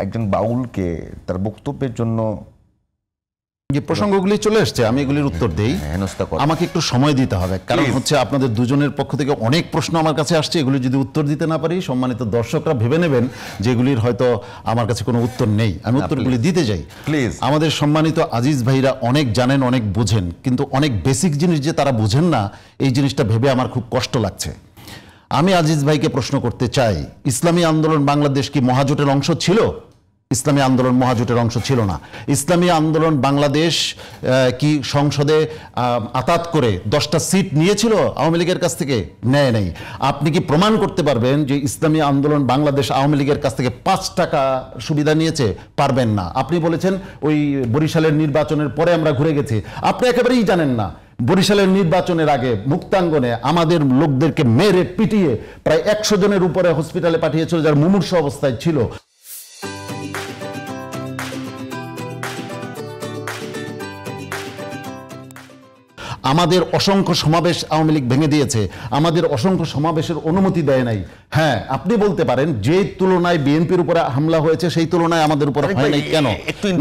একজন বাউলকে তার বক্তব্যের জন্য যে প্রসঙ্গগুলি চলে এসছে, আমি এগুলির উত্তর দেই। আমাকে একটু সময় দিতে হবে, কারণ হচ্ছে আপনাদের দুজনের পক্ষ থেকে অনেক প্রশ্ন আমার কাছে আসছে। এগুলি যদি উত্তর দিতে না পারি, সম্মানিত দর্শকরা ভেবে নেবেন যে এগুলির হয়তো আমার কাছে কোনো উত্তর নেই। আমি উত্তরগুলি দিতে যাই প্লিজ। আমাদের সম্মানিত আজিজ ভাইরা অনেক জানেন, অনেক বুঝেন, কিন্তু অনেক বেসিক জিনিস যে তারা বুঝেন না, এই জিনিসটা ভেবে আমার খুব কষ্ট লাগছে। আমি আজিজ ভাইকে প্রশ্ন করতে চাই, ইসলামী আন্দোলন বাংলাদেশ কি মহাজোটের অংশ ছিল? ইসলামী আন্দোলন মহাজোটের অংশ ছিল না। ইসলামী আন্দোলন বাংলাদেশ কি সংসদে আতাত করে 10টা সিট নিয়েছিল আওয়ামী লীগের কাছ থেকে? নেয় নাই। আপনি কি প্রমাণ করতে পারবেন যে ইসলামী আন্দোলন বাংলাদেশ আওয়ামী লীগের কাছ থেকে 5 টাকা সুবিধা নিয়েছে? পারবেন না। আপনি বলেছেন ওই বরিশালের নির্বাচনের পরে আমরা ঘুরে গেছি। আপনি একেবারেই জানেন না বরিশালের নির্বাচনের আগে মুক্তাঙ্গনে আমাদের লোকদেরকে মেরে পিটিয়ে প্রায় 100 জনের উপরে হসপিটালে পাঠিয়েছিল, যারা মুমূর্ষু অবস্থায় ছিল। আমাদের অসংখ্য সমাবেশ আওয়ামী লীগ ভেঙে দিয়েছে, আমাদের অসংখ্য সমাবেশের অনুমতি দেয় নাই। হ্যাঁ, আপনি বলতে পারেন যে তুলনায় বিএনপির উপরে হামলা হয়েছে সেই তুলনায় আমাদের উপরে হয় নাই কেন?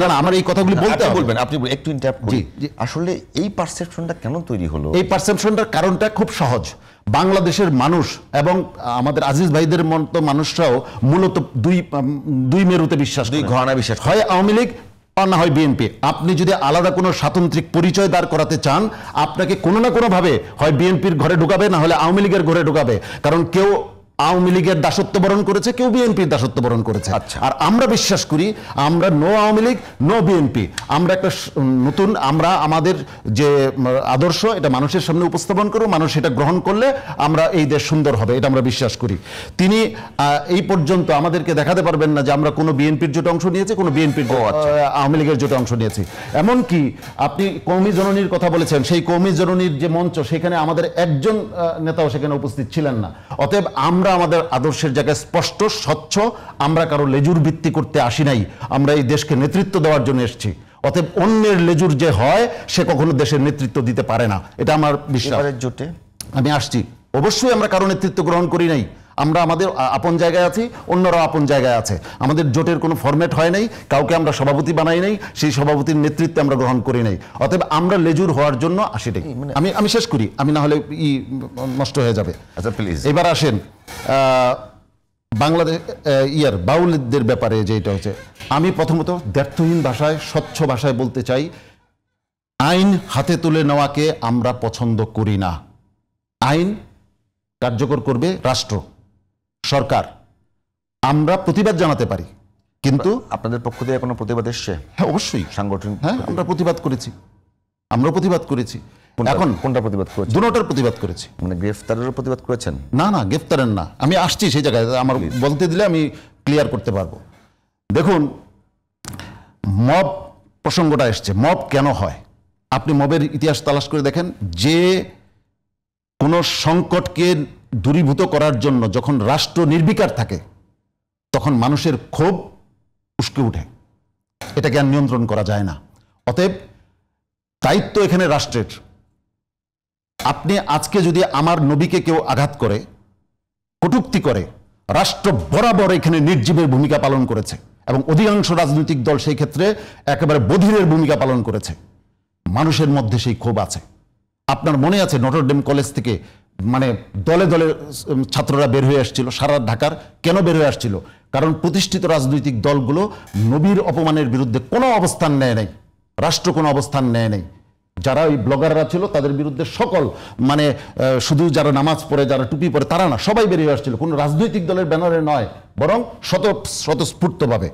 না না, আমার এই কথাগুলি বলতে বলবেন। আপনি একটু ইন্টারাপ্ট করি। আসলে এই পারসেপশনটা কেন তৈরি হলো? এই পারসেপশনটার কারণটা খুব সহজ। বাংলাদেশের মানুষ এবং আমাদের আজিজ ভাইদের মতো মানুষরাও মূলত দুই মেরুতে বিশ্বাস, দুই ঘরানায় বিশ্বাস, হয় আওয়ামী লীগ আর না হয় বিএনপি। আপনি যদি আলাদা কোনো স্বাতন্ত্রিক পরিচয় দাঁড় করাতে চান, আপনাকে কোনো না কোনো ভাবে হয় বিএনপির ঘরে ঢুকাবে, না হলে আওয়ামী লীগের ঘরে ঢুকাবে। কারণ কেউ আওয়ামী লীগের দাসত্ব বরণ করেছে, কেউ বিএনপির দাসত্ব বরণ করেছে। আর আমরা বিশ্বাস করি আমরা no Awami League no BNP. আমরা একটা নতুন, আমরা আমাদের যে আদর্শ এটা মানুষের সামনে উপস্থাপন করব, মানুষ এটা গ্রহণ করলে আমরা এই দেশ সুন্দর হবে, এটা আমরা বিশ্বাস করি। তিনি এই পর্যন্ত আমাদেরকে দেখাতে পারবেন না যে আমরা কোনো বিএনপির জোটে অংশ নিয়েছি, কোনো বিএনপির আওয়ামী লীগের জোটে অংশ নিয়েছি। এমনকি আপনি কওমি জননীর কথা বলেছেন, সেই কওমি জননীর যে মঞ্চ, সেখানে আমাদের একজন নেতাও সেখানে উপস্থিত ছিলেন না। অতএব আমরা আমাদের আদর্শের জায়গায় স্পষ্ট, স্বচ্ছ। আমরা কারো লেজুর ভিত্তি করতে আসি নাই, আমরা এই দেশকে নেতৃত্ব দেওয়ার জন্য এসেছি। অতএব অন্যের লেজুর যে হয় সে কখনো দেশের নেতৃত্ব দিতে পারে না, এটা আমার বিশ্বাস। জোটে আমি আসছি, অবশ্যই আমরা কারো নেতৃত্ব গ্রহণ করি নাই। আমরা আমাদের আপন জায়গায় আছি, অন্যরাও আপন জায়গায় আছে। আমাদের জোটের কোনো ফরম্যাট হয় নাই, কাউকে আমরা সভাপতি বানাই নাই, সেই সভাপতির নেতৃত্বে আমরা গ্রহণ করি নাই। অতএব আমরা লেজুর হওয়ার জন্য আসিনি। আমি শেষ করি, আমি না হলে নষ্ট হয়ে যাবে। আচ্ছা প্লিজ, এবার আসেন বাংলাদেশ বাউলদের ব্যাপারে। যেটা হচ্ছে, আমি প্রথমত দ্ব্যর্থহীন ভাষায়, স্বচ্ছ ভাষায় বলতে চাই, আইন হাতে তুলে নেওয়াকে আমরা পছন্দ করি না। আইন কার্যকর করবে রাষ্ট্র, সরকার। আমরা প্রতিবাদ জানাতে পারি, কিন্তু আপনাদের পক্ষ থেকে কোনো প্রতিবাদ এসছে? হ্যাঁ, অবশ্যই সাংগঠনিক। হ্যাঁ, আমরা প্রতিবাদ করেছি, আমরা প্রতিবাদ করেছি। এখন কোনটা প্রতিবাদ করেছেন? দুটোটার প্রতিবাদ করেছি। মানে গ্রেফতারেরও প্রতিবাদ করেছেন? না না, গ্রেফতারের না। আমি আসছি সেই জায়গায়, আমার বলতে দিলে আমি ক্লিয়ার করতে পারবো। দেখুন, মব প্রসঙ্গটা এসছে। মব কেন হয়? আপনি মবের ইতিহাস তালাশ করে দেখেন। যে কোনো সংকটকে দূরীভূত করার জন্য যখন রাষ্ট্র নির্বিকার থাকে, তখন মানুষের ক্ষোভ উস্কে উঠে, এটাকে আর নিয়ন্ত্রণ করা যায় না। অতএব দায়িত্ব এখানে রাষ্ট্রের। আপনি আজকে যদি আমার নবীকে কেউ আঘাত করে, কটূক্তি করে, রাষ্ট্র বরাবর এখানে নির্জীবের ভূমিকা পালন করেছে এবং অধিকাংশ রাজনৈতিক দল সেই ক্ষেত্রে একেবারে বধিরের ভূমিকা পালন করেছে। মানুষের মধ্যে সেই ক্ষোভ আছে। আপনার মনে আছে নটরডেম কলেজ থেকে মানে দলে দলে ছাত্ররা বের হয়ে আসছিল সারা ঢাকার। কেন বের হয়ে আসছিল? কারণ প্রতিষ্ঠিত রাজনৈতিক দলগুলো নবীর অপমানের বিরুদ্ধে কোনো অবস্থান নেয় নাই, রাষ্ট্র কোনো অবস্থান নেয় নাই। যারা ওই ব্লগাররা ছিল তাদের বিরুদ্ধে সকল মানে শুধু যারা নামাজ পড়ে, যারা টুপি পরে, তারা না, সবাই বেরিয়ে আসছিল। কোনো রাজনৈতিক দলের ব্যানারে নয়, বরং স্বতঃস্ফূর্তভাবে।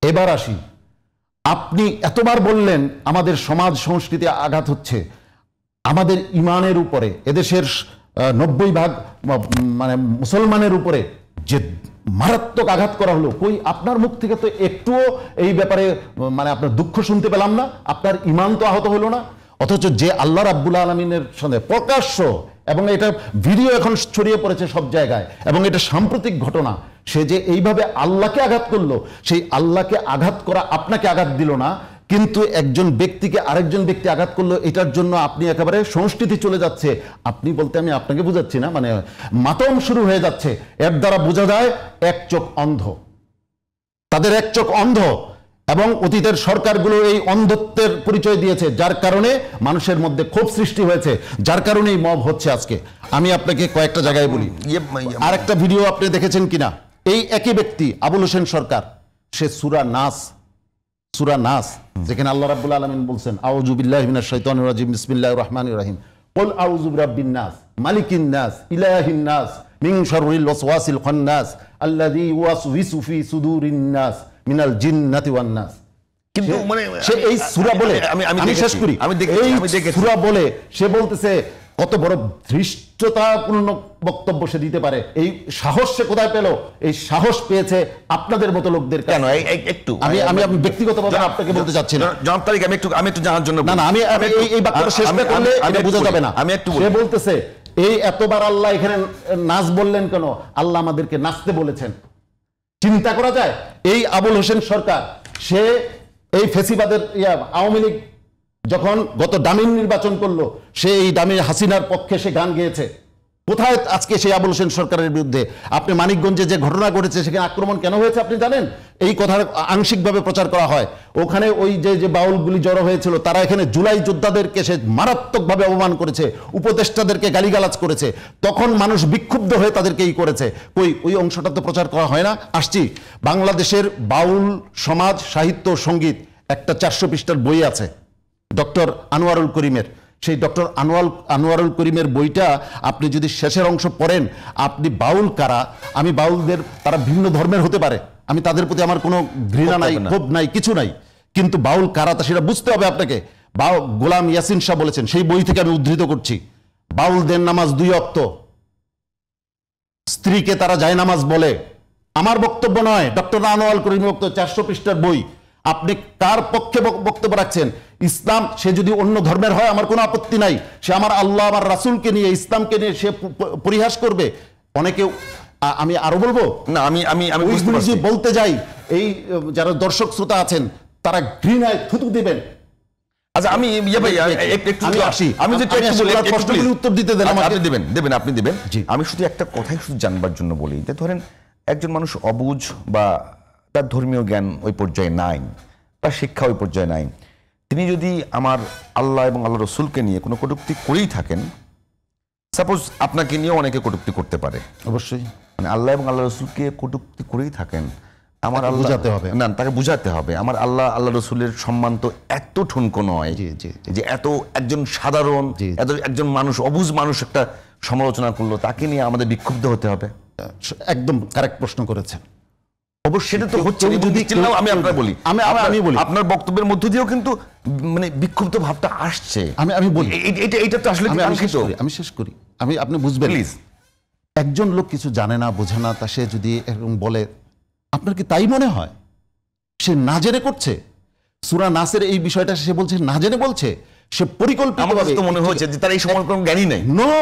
এবার আসি, আপনি এতবার বললেন আমাদের সমাজ সংস্কৃতি আঘাত হচ্ছে, আমাদের ইমানের উপরে, এদেশের 90% মানে মুসলমানের উপরে যে মারাত্মক আঘাত করা হলো। কই আপনার মুখ থেকে তো একটুও এই ব্যাপারে মানে আপনার দুঃখ শুনতে পেলাম না, আপনার ইমান তো আহত হলো না। অথচ যে আল্লাহ রাব্বুল আলামিনের সঙ্গে প্রকাশ্য, এবং এটা ভিডিও এখন ছড়িয়ে পড়েছে সব জায়গায়, এবং এটা সাম্প্রতিক ঘটনা, সে যে এইভাবে আল্লাহকে আঘাত করলো, সেই আল্লাহকে আঘাত করা আপনাকে আঘাত দিল না, কিন্তু একজন ব্যক্তিকে আরেকজন ব্যক্তি আঘাত করলো, এটার জন্য আপনি একেবারে সংস্কৃতি চলে যাচ্ছে। আপনি বলতে আমি আপনাকে বুঝাচ্ছি না, মানে মাতম শুরু হয়ে যাচ্ছে। এর দ্বারা বোঝা যায় এক চোখ অন্ধ। তাদের এক চোখ অন্ধ, এবং অতীতের সরকারগুলো এই অন্ধত্বের পরিচয় দিয়েছে, যার কারণে মানুষের মধ্যে ক্ষোভ সৃষ্টি হয়েছে, যার কারণেই মব হচ্ছে আজকে। আমি আপনাকে কয়েকটা জায়গায় বলি। আর একটা ভিডিও আপনি দেখেছেন কিনা, এই একই ব্যক্তি আবুল হোসেন সরকার, সে সূরা নাস যেখানে আল্লাহ রাব্বুল আলামিন বলছেন আউযু বিল্লাহি মিনাশ শাইতানির রাজিম বিসমিল্লাহির রহমানির রহিম কুল আউযু বিরাব্বিন নাস মালিকিন নাস ইলাহিন নাস মিন শাররিল ওয়াসওয়াসিল খান্নাস আল্লাযী ইউওয়াসউইসু ফি সুদুরিন নাস মিনাল জিন্নাতি ওয়ান নাস। কিন্তু মানে সে এই সূরা বলে, আমি শেষ করি, আমি দেখেছি সূরা বলে সে বলতেছে কত বড় ধৃষ্টতাপূর্ণ বক্তব্য সে দিতে পারে। এই সাহস সে কোথায় পেল? এই সাহস পেয়েছে আপনাদের মতো লোকদের। কেন একটু আমি ব্যক্তিগতভাবে আপনাকে বলতে চাচ্ছি না জনাব তারিক, আমি একটু জানার জন্য না আমি এই বাক্যটা শেষ করলে এটা বোঝা যাবে না। আমি একটু সে বলতেছে এই এতবার আল্লাহ এখানে নাচ বললেন কেন? আল্লাহ আমাদেরকে নাচতে বলেছেন। চিন্তা করা যায়? এই আবুল হোসেন সরকার, সে এই ফেসিবাদের আওয়ামী লীগ যখন গত ডামিন নির্বাচন করলো, সে এই ডামিন হাসিনার পক্ষে সে গান গেয়েছে। কোথায় আজকে সেই আবুল হোসেন সরকারের বিরুদ্ধে? আপনি মানিকগঞ্জে যে ঘটনা ঘটেছে সেখানে আক্রমণ কেন হয়েছে আপনি জানেন? এই কথা আংশিকভাবে প্রচার করা হয়। ওখানে ওই যে বাউলগুলি জড়ো হয়েছিল, তারা এখানে জুলাই যোদ্ধাদেরকে সে মারাত্মকভাবে অপমান করেছে, উপদেষ্টাদেরকে গালিগালাজ করেছে, তখন মানুষ বিক্ষুব্ধ হয়ে তাদেরকে করেছে। ওই অংশটা তো প্রচার করা হয় না। আসছি, বাংলাদেশের বাউল সমাজ সাহিত্য সঙ্গীত একটা 400 পৃষ্ঠার বই আছে ডক্টর আনোয়ারুল করিমের। সেই ডক্টর আনোয়ারুল করিমের বইটা আপনি যদি শেষের অংশ পড়েন, আপনি বাউল কারা, আমি বাউলদের, তারা ভিন্ন ধর্মের হতে পারে, আমি তাদের প্রতি আমার কোনো ঘৃণা নাই, ক্ষোভ নাই, কিছু নাই, কিন্তু বাউল কারা তা সেটা বুঝতে হবে আপনাকে। গোলাম ইয়াসিন শাহ বলেছেন, সেই বই থেকে আমি উদ্ধৃত করছি, বাউলদের নামাজ 2 ওয়াক্ত, স্ত্রীকে তারা যায় নামাজ বলে। আমার বক্তব্য নয়, ডক্টর আনোয়ারুল করিমের বক্তব্য, 400 পৃষ্ঠার বই। আপনি কার পক্ষে বক্তব্য রাখছেন? ইসলাম, সে যদি অন্য ধর্মের হয় আমার কোনো আপত্তি নাই, সে আমার আল্লাহ আমার রাসূলকে নিয়ে, ইসলামকে নিয়ে সে পরিহাস করবে। অনেকে, আমি আরো বলবো না, আমি বলতে যাই, এই যারা দর্শক শ্রোতা আছেন তারা ঘৃণায় থুতু দিবেন। আচ্ছা, আমি উত্তর দিতে দেন, আপনি দিবেন। আমি শুধু একটা কথাই শুধু জানবার জন্য বলি, যে ধরেন একজন মানুষ অবুঝ বা তার ধর্মীয় জ্ঞান ওই পর্যায়ে নাই, তার শিক্ষা ওই পর্যায়ে নাই, তিনি যদি আমার আল্লাহ এবং আল্লাহ রসুলকে নিয়ে কোনো কটূক্তি করেই থাকেন, সাপোজ আপনাকে নিয়েও অনেকে কটূক্তি করতে পারে, অবশ্যই মানে আল্লাহ এবং আল্লাহ রসুলকে কটূক্তি করেই থাকেন, আমার আল্লাহ বুঝাতে হবে, না তাকে বুঝাতে হবে আমার আল্লাহ রসুলের সম্মান তো এত ঠুনকো নয় যে এত একজন সাধারণ একজন মানুষ, অবুঝ মানুষ একটা সমালোচনা করলো, তাকে নিয়ে আমাদের বিক্ষুব্ধ হতে হবে। একদম কারেক্ট প্রশ্ন করেছেন। অবশ্যই সেটা তো হচ্ছে। আমি আপনার বলি, আমি বলি, আপনার বক্তব্যের মধ্য দিয়েও কিন্তু মানে বিক্ষুব্ধ ভাবটা আসছে। আমি বলি, এটা তো আসলে আমি শেষ করি, আপনি বুঝবেন প্লিজ। একজন লোক কিছু জানে না, বোঝে না, তা সে যদি এরকম বলে, আপনার কি তাই মনে হয় সে না জেনে করছে? সূরা নাসের এই বিষয়টা সে বলছে না জেনে বলছে, সে পরিকল্পিতভাবে মনে হয়েছে যে তার এই সময় কোনো জ্ঞানই নেই। নো,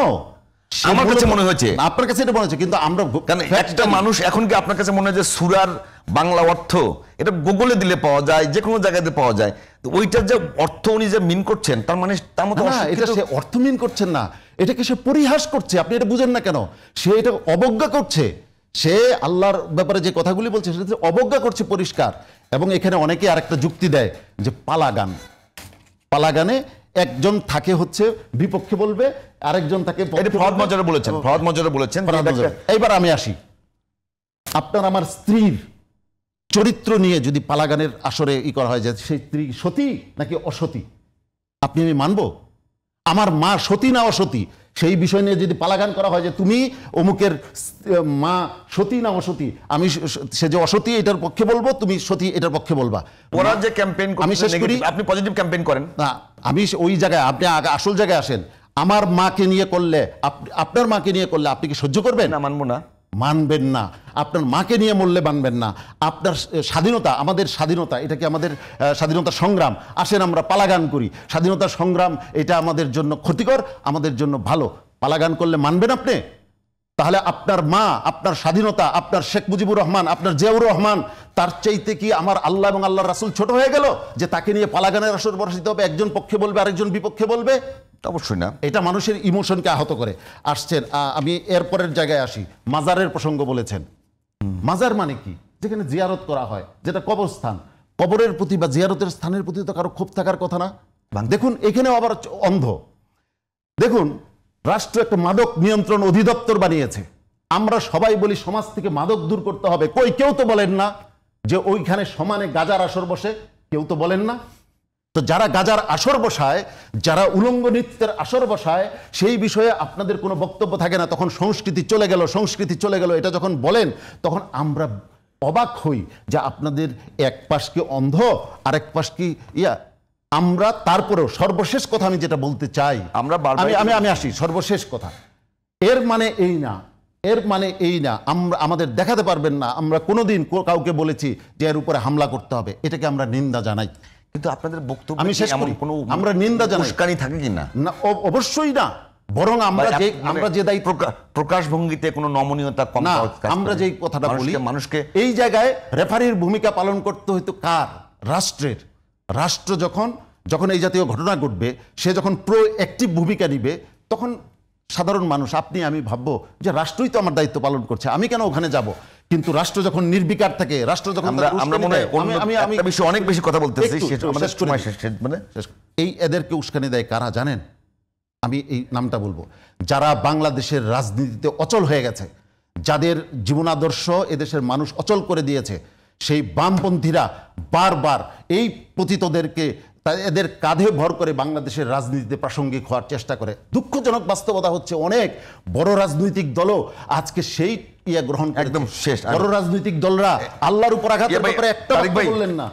আমার কাছে মনে হয়েছে, আপনার কাছে এটা মনে হচ্ছে, কিন্তু আমরা একটা মানুষ এখন কি আপনার কাছে মনে হয় যে সূরার বাংলা অর্থ এটা গুগলে দিলে পাওয়া যায়, যে কোনো জায়গাতে পাওয়া যায়, তো ওইটার যে অর্থ উনি যে মিন করছেন, তার মানে তার মতো এটা সে অর্থ মিন করছেন না, এটাকে সে পরিহাস করছে। আপনি এটা বুঝেন না কেন? সে এটা অবজ্ঞা করছে, সে আল্লাহর ব্যাপারে যে কথাগুলি বলছে সেটা অবজ্ঞা করছে পরিষ্কার। এবং এখানে অনেকে আরেকটা যুক্তি দেয় যে পালাগানে একজন থাকে হচ্ছে বিপক্ষে বলবে, আরেকজন তাকে ফরহাদ মজরে বলেছেন। এইবার আমি আসি, আপনার আমার স্ত্রীর চরিত্র নিয়ে যদি পালাগানের আসরে করা হয় যে সেই স্ত্রী সতী নাকি অসতী, আপনি আমি মানবো? আমার মা সতী না অসতী, সেই বিষয় নিয়ে যদি পালাগান করা হয় যে তুমি অমুকের মা সতী না অসতী, আমি সে যে অসতী এটার পক্ষে বলবো, তুমি সতী এটার পক্ষে বলবা। ওরা যে ক্যাম্পেইন আমি শেষ করি, আপনি পজিটিভ ক্যাম্পেইন করেন না, আমি ওই জায়গায়, আপনি আসল জায়গায় আসেন। আমার মাকে নিয়ে করলে, আপনার মাকে নিয়ে করলে আপনি কি সহ্য করবেন? না, মানবো না। মানবেন না। আপনার মাকে নিয়ে মরলে মানবেন না। আপনার স্বাধীনতা, আমাদের স্বাধীনতা, এটা কি আমাদের স্বাধীনতা সংগ্রাম? আসেন আমরা পালাগান করি, স্বাধীনতা সংগ্রাম এটা আমাদের জন্য ক্ষতিকর, আমাদের জন্য ভালো। পালাগান করলে মানবেন আপনি? তাহলে আপনার মা, আপনার স্বাধীনতা, আপনার শেখ মুজিবুর রহমান, আপনার জিয়াউর রহমান, তার চাইতে কি আমার আল্লাহ এবং আল্লাহর রাসূল ছোট হয়ে গেল যে তাকে নিয়ে পালাগানের আসর বসাতে হবে? একজন পক্ষে বলবে, আরেকজন বিপক্ষে বলবে? অবশ্যই না। এটা মানুষের ইমোশনকে আহত করে। আসছেন, আমি এরপরের জায়গায় আসি, মাজারের প্রসঙ্গ বলেছেন। মাজার মানে কি? যেখানে জিয়ারত করা হয়, যেটা কবরস্থান, কবরের প্রতি বা জিয়ারতের স্থানের প্রতি তো কারো ক্ষোভ থাকার কথা না। দেখুন এখানেও আবার অন্ধ। দেখুন রাষ্ট্র একটা মাদক নিয়ন্ত্রণ অধিদপ্তর বানিয়েছে। আমরা সবাই বলি সমাজ থেকে মাদক দূর করতে হবে, কই কেউ তো বলেন না যে ওইখানে সমানে গাজার আসর বসে, কেউ তো বলেন না। তো যারা গাজার আসর বসায়, যারা উলঙ্গ নৃত্যের আসর বসায়, সেই বিষয়ে আপনাদের কোনো বক্তব্য থাকে না। তখন সংস্কৃতি চলে গেল, সংস্কৃতি চলে গেল, এটা যখন বলেন তখন আমরা অবাক হই যে আপনাদের এক পাশ কি অন্ধ আর এক পাশ কি ইয়া। আমরা তারপরেও সর্বশেষ কথা আমি যেটা বলতে চাই, আমরা বারবার- আমি আসি সর্বশেষ কথা। এর মানে এই না, এর মানে এই না আমরা আমাদের দেখাতে পারবেন না আমরা কোনোদিন কাউকে বলেছি যে এর উপরে হামলা করতে হবে। এটাকে আমরা নিন্দা জানাই। কিন্তু আপনাদের বক্তব্য আমি শেষ করি, আমরা নিন্দা জানাই। উস্কানি থাকে কিনা? না, অবশ্যই না। বরং আমরা যে দায়িত্ব, প্রকাশ ভঙ্গিতে কোনো নমনীয়তা কম না, পাওয়ার কাজ আমরা করে। যেই কথাটা বলি, মানুষকে এই জায়গায় রেফারির ভূমিকা পালন করতে হইতো কার? রাষ্ট্রের। রাষ্ট্র যখন এই জাতীয় ঘটনা ঘটবে, সে যখন প্রোঅ্যাক্টিভ ভূমিকা নিবে, তখন সাধারণ মানুষ, আপনি আমি ভাববো যে রাষ্ট্রই তো আমার দায়িত্ব পালন করছে, আমি কেন ওখানে যাব? কিন্তু রাষ্ট্র যখন নির্বিকার থাকে, রাষ্ট্র যখন আমরা মনে হয় আমি একটা বিষয়ে অনেক বেশি কথা বলতেছি, একটু সেটা আমাদের শেষ করে সময় দিই। শেষ, মানে এই এদেরকে উস্কানি দেয় কারা জানেন? আমি এই নামটা বলবো, যারা বাংলাদেশের রাজনীতিতে অচল হয়ে গেছে, যাদের জীবনাদর্শ এদেশের মানুষ অচল করে দিয়েছে, সেই বামপন্থীরা বারবার এই পতিতদেরকে এদের কাঁধে ভর করে বাংলাদেশের রাজনীতিতে প্রাসঙ্গিক হওয়ার চেষ্টা করে। দুঃখজনক বাস্তবতা হচ্ছে অনেক বড় রাজনৈতিক দলও আজকে সেই গ্রহণ করেছে। একদম শেষ। বড় রাজনৈতিক দলরা আল্লাহর উপর আঘাতের ব্যাপারে একটা বললেন না।